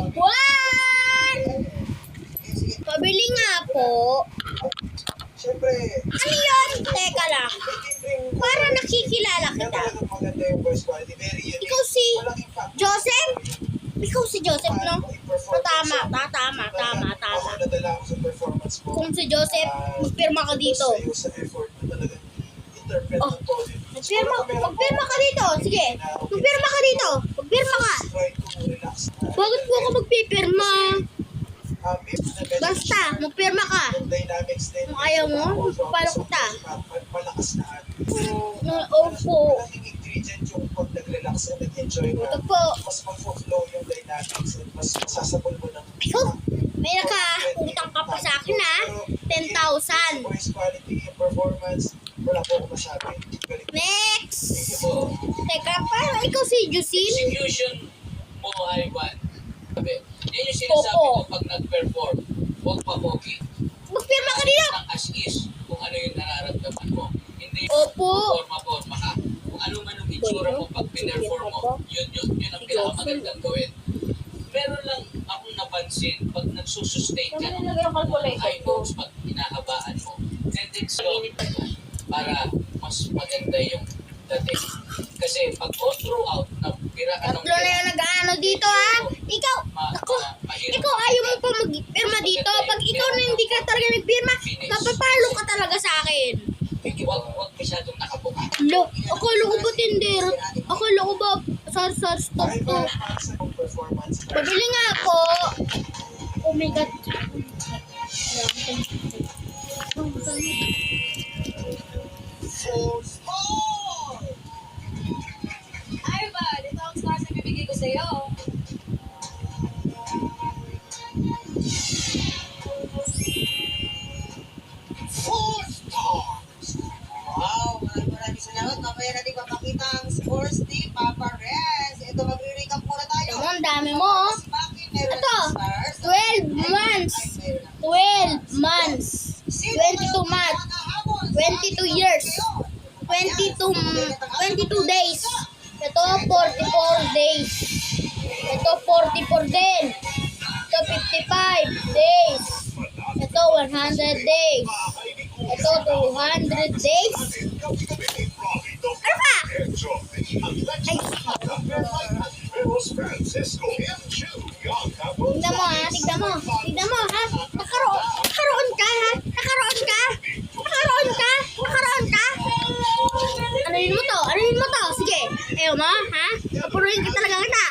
Juan! Pabili nga po. Siyempre, Ano yun? Teka lang. Para nakikilala kita. maganda yung voice quality. Ikaw si Joseph? Ikaw si Joseph, no? Tama. Ako nadala ako sa performance mo. Kung si Joseph, magpirma ka dito. Sa'yo sa effort mo talaga interpret Oh, ng poem. Magpirma ka dito. Sige. Magpirma ka dito. Magpirma ka. Try to relax. Bakit po ako magpipirma? Basta, magpirma ka. Yung dynamics din. Kung ayaw mo, magpapalo kita. Malakas na Opo. malaking ingredient yung pag nag-relax and nag-enjoy Ito ka. po. Mas mag-flow yung dynamics and mas masasabol mo ng Ikaw, may nakautang ka pa sa akin ha. 10,000. voice quality, yung performance, wala po akong masabi. Galing. Next! Thank you po. Teka, paano ikaw si Jusin? Execution mo ay one. Sabi, yan yung sinasabi ko pag nag-perform. Huwag pa pogi. Magpirma ka dito. Ang as is kung ano yung nararamdaman mo. Hindi Opo. forma ka. Kung ano man yung itsura mo pag pinerform mo, yun ang pinakamagandang gawin. Meron lang akong napansin pag nagsusustain ka ng high notes, pag hinahabaan mo, tendency ito para mas maganda yung dating. Kasi pag all throughout, pira ka ng Tatlo na yung nag-ano dito ha. Ikaw, ako, ikaw ayaw mo pa magpirma dito. Pag ikaw na hindi ka talaga nagpirma, napapalo ka talaga sa akin. Huwag masyadong nakabuka. Akala ko ba tinder? Akala ko ba stop Ay, to. sa performance. Pabili nga ako. Oh my God. Ay ba, dito ang stars na bibigay ko sa'yo. Four stars! Wow, maraming salamat. Mamaya natin papakita ang scores ni Papa Rez. Ito, magre-recap muna tayo. Ang dami mo oh. Si Maki, meron Ito, ng stars. 12 months. Ay, meron ng 12 months. Sino 22 ang months. nakakahabol sa 22 ating years. ngayon? 22 days. Ito 44 days. Ito 44 din. Ito 55 days. Ito 100 days. Ito 200 days. Ano pa? Ay, tignan mo ha, tignan mo. Tignan mo ha. Nakaroon ka ha. Nakaroon ka. Nakaroon ka. Nakaroon ka. Anuin mo to. Anuin mo to. Sige. Ayaw mo ha. Papuruin ka talaga kita.